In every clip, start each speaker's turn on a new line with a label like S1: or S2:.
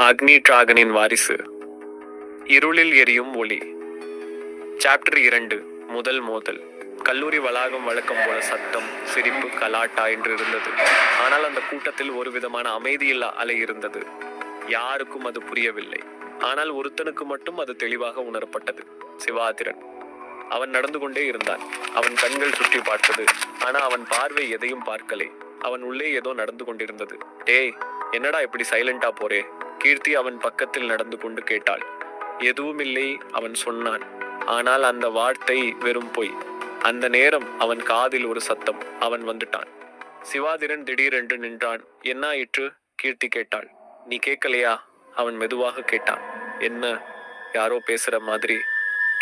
S1: அக்னி டிராகனின் வாரிசு. இருளில் எரியும் ஒளி. சாப்டர் 2. முதல் மோதல். கல்லூரி வளாகம் வழக்கம் போல சத்தம், சிரிப்பு, கலாட்டா என்று இருந்தது. ஆனால் அந்த கூட்டத்தில் ஒரு விதமான அமைதியில்லா அலை இருந்தது. யாருக்கும் அது புரியவில்லை. ஆனால் ஒருத்தனுக்கு மட்டும் அது தெளிவாக உணரப்பட்டது. சிவாதிரன். அவன் நடந்து கொண்டே இருந்தான். அவன் கண்கள் சுற்றி பார்த்தது. ஆனா அவன் பார்வை எதையும் பார்க்கலே. அவன் உள்ளே ஏதோ நடந்து கொண்டிருந்தது. டேய், என்னடா இப்படி சைலண்டா போறே? கீர்த்தி அவன் பக்கத்தில் நடந்து கொண்டு கேட்டாள். எதுவுமில்லை, அவன் சொன்னான். ஆனால் அந்த வார்த்தை வெறும் பொய். அந்த நேரம் அவன் காதில் ஒரு சத்தம். அவன் வந்துட்டான். சிவாதிரன் திடீரென்று நின்றான். என்ன ஆயிற்று? கீர்த்தி கேட்டாள். நீ கேட்கலையா? அவன் மெதுவாக கேட்டான். என்ன? யாரோ பேசுற மாதிரி.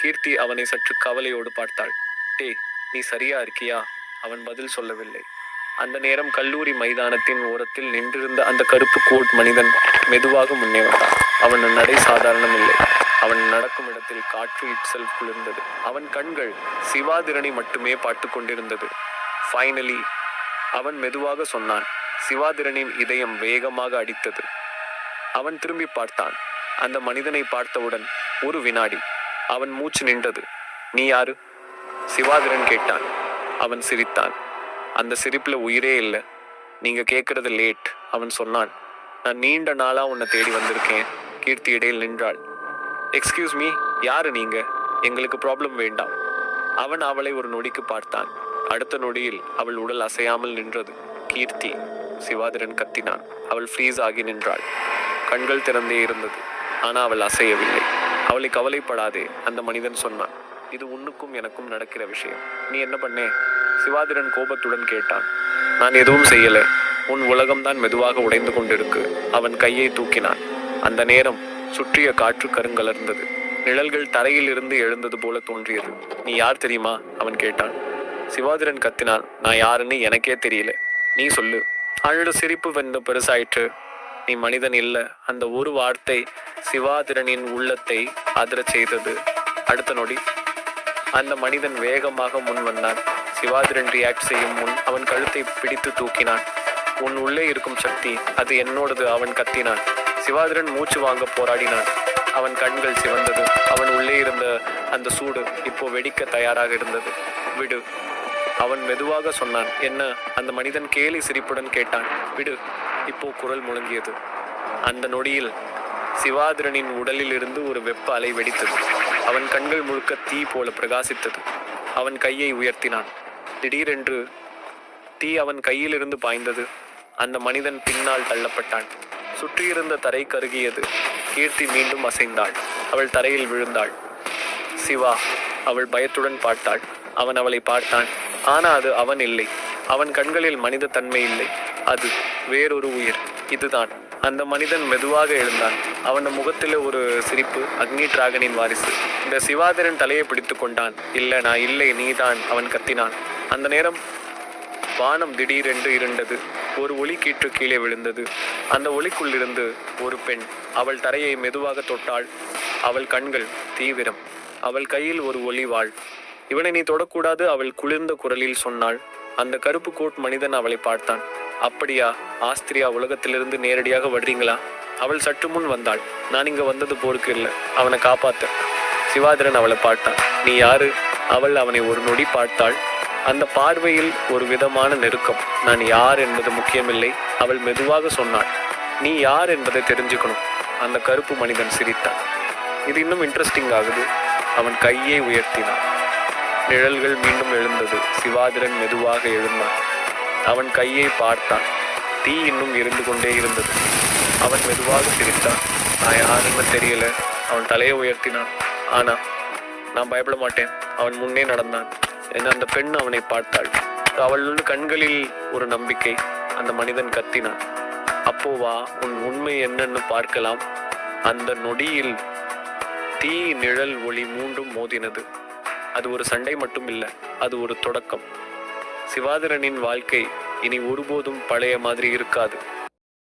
S1: கீர்த்தி அவனை சற்று கவலையோடு பார்த்தாள். டேய், நீ சரியா இருக்கியா? அவன் பதில் சொல்லவில்லை. அந்த நேரம் கல்லூரி மைதானத்தின் ஓரத்தில் நின்றிருந்த அந்த கருப்பு கோட் மனிதன் மெதுவாக முன்னே வந்தான். அவன் நடை சாதாரணம் இல்லை. அவன் நடக்கும் இடத்தில் காற்று இட்செல்ஃப் குளிர்ந்தது. அவன் கண்கள் சிவாதிரனை மட்டுமே பார்த்து கொண்டிருந்தது. ஃபைனலி, அவன் மெதுவாக சொன்னான். சிவாதிரனின் இதயம் வேகமாக அடித்தது. அவன் திரும்பி பார்த்தான். அந்த மனிதனை பார்த்தவுடன் ஒரு வினாடி அவன் மூச்சு நின்றது. நீ யாரு? சிவாதிரன் கேட்டான். அவன் சிரித்தான். அந்த சிரிப்புல உயிரே இல்லை. நீங்க கேட்கறது லேட். அவன் சொன்னான். நான் நீண்ட நாளா உன்னை தேடி வந்திருக்கேன். கீர்த்தி இடையில் நின்றாள். எக்ஸ்கியூஸ் மீ, யாரு நீங்க? எங்களுக்கு ப்ராப்ளம் வேண்டாம். அவன் அவளை ஒரு நொடிக்கு பார்த்தான். அடுத்த நொடியில் அவள் உடல் அசையாமல் நின்றது. கீர்த்தி. சிவாதிரன் கத்தினான். அவள் ஃப்ரீஸ் ஆகி நின்றாள். கண்கள் திறந்தே இருந்தது. ஆனா அவள் அசையவில்லை. அவளை கவலைப்படாதே, அந்த மனிதன் சொன்னான். இது உன்னுக்கும் எனக்கும் நடக்கிற விஷயம். நீ என்ன பண்ணே? சிவாதிரன் கோபத்துடன் கேட்டான். நான் எதுவும் செய்யல. உன் உலகம்தான் மெதுவாக உடைந்து கொண்டிருக்கு. அவன் கையை தூக்கினான். அந்த நேரம் சுற்றிய காற்று கருங்கலர்ந்தது. நிழல்கள் தரையில் இருந்து எழுந்தது போல தோன்றியது. நீ யார் தெரியுமா? அவன் கேட்டான். சிவாதிரன் கத்தினான். நான் யாருன்னு எனக்கே தெரியல. நீ சொல்லு. அவனோட சிரிப்பு வந்து பெருசாயிற்று. நீ மனிதன் இல்ல. அந்த ஒரு வார்த்தை சிவாதிரனின் உள்ளத்தை அதிரச் செய்தது. அடுத்த நொடி அந்த மனிதன் வேகமாக முன் வந்தான். சிவாதிரன் ரியாக்ட் செய்யும் முன் அவன் கழுத்தை பிடித்து தூக்கினான். உன் உள்ளே இருக்கும் சக்தி, அது என்னோடது. அவன் கத்தினான். சிவாதிரன் மூச்சு வாங்க போராடினான். அவன் கண்கள் சிவந்தது. அவன் உள்ளே இருந்த அந்த சூடு இப்போ வெடிக்க தயாராக இருந்தது. விடு, அவன் மெதுவாக சொன்னான். என்ன? அந்த மனிதன் கேலி சிரிப்புடன் கேட்டான். விடு. இப்போ குரல் முழங்கியது. அந்த நொடியில் சிவாதிரனின் உடலில் இருந்து ஒரு வெப்ப அலை வெடித்தது. அவன் கண்கள் முழுக்க தீ போல பிரகாசித்தது. அவன் கையை உயர்த்தினான். திடீரென்று தீ அவன் கையிலிருந்து பாய்ந்தது. அந்த மனிதன் பின்னால் தள்ளப்பட்டான். சுற்றியிருந்த தரை கருகியது. கீர்த்தி மீண்டும் அசைந்தாள். அவள் தரையில் விழுந்தாள். சிவா. அவள் பயத்துடன் பார்த்தாள். அவன் அவளை பார்த்தான். ஆனா அது அவன் இல்லை. அவன் கண்களில் மனித தன்மை இல்லை. அது வேறொரு உயிர். இதுதான். அந்த மனிதன் மெதுவாக எழுந்தான். அவன் முகத்தில் ஒரு சிரிப்பு. அக்னி டிராகனின் வாரிசு. இந்த சிவாதிரன் தலையை பிடித்து கொண்டான். இல்லை, நான் இல்லை, நீதான். அவன் கத்தினான். அந்த நேரம் வானம் திடீரென்று இருண்டது. ஒரு ஒளி கீற்று கீழே விழுந்தது. அந்த ஒளிக்குள்ளிருந்து ஒரு பெண். அவள் தரையை மெதுவாக தொட்டாள். அவள் கண்கள் தீவிரம். அவள் கையில் ஒரு ஒளிவாள். இவனை நீ தொடக்கூடாது, அவள் குளிர்ந்த குரலில் சொன்னாள். அந்த கருப்பு கோட் மனிதன் அவளை பார்த்தான். அப்படியா? ஆஸ்திரியா உலகத்திலிருந்து நேரடியாக வர்றீங்களா? அவள் சற்று முன் வந்தாள். நான் இங்க வந்தது போருக்கு இல்லை, அவனை காப்பாத்த. சிவாதிரன் அவளை பார்த்தான். நீ யாரு? அவள் அவனை ஒரு நொடி பார்த்தாள். அந்த பார்வையில் ஒரு விதமான நெருக்கம். நான் யார் என்பது முக்கியமில்லை. அவள் மெதுவாக சொன்னாள். நீ யார் என்பதை தெரிஞ்சுக்கணும். அந்த கருப்பு மனிதன் சிரித்தான். இது இன்னும் இன்ட்ரெஸ்டிங் ஆகுது. அவன் கையை உயர்த்தினான். நிழல்கள் மீண்டும் எழுந்தது. சிவாதிரன் மெதுவாக எழுந்தான். அவன் கையை பார்த்தான். தீ இன்னும் எரிந்து கொண்டே இருந்தது. அவன் மெதுவாக சிரித்தான். நான் யாருன்னு தெரியல. அவன் தலையை உயர்த்தினான். ஆனா நான் பயப்பட மாட்டேன். அவன் முன்னே நடந்தான். என அந்த பெண் அவனை பார்த்தாள். அவள் கண்களில் ஒரு நம்பிக்கை. அந்த மனிதன் கத்தினான். அப்போ வா, உன் உண்மை என்னன்னு பார்க்கலாம். அந்த நொடியில் தீ, நிழல், ஒளி மூன்றும் மோதினது. அது ஒரு சண்டை மட்டும் இல்லை, அது ஒரு தொடக்கம். சிவாதிரனின் வாழ்க்கை இனி ஒருபோதும் பழைய மாதிரி இருக்காது.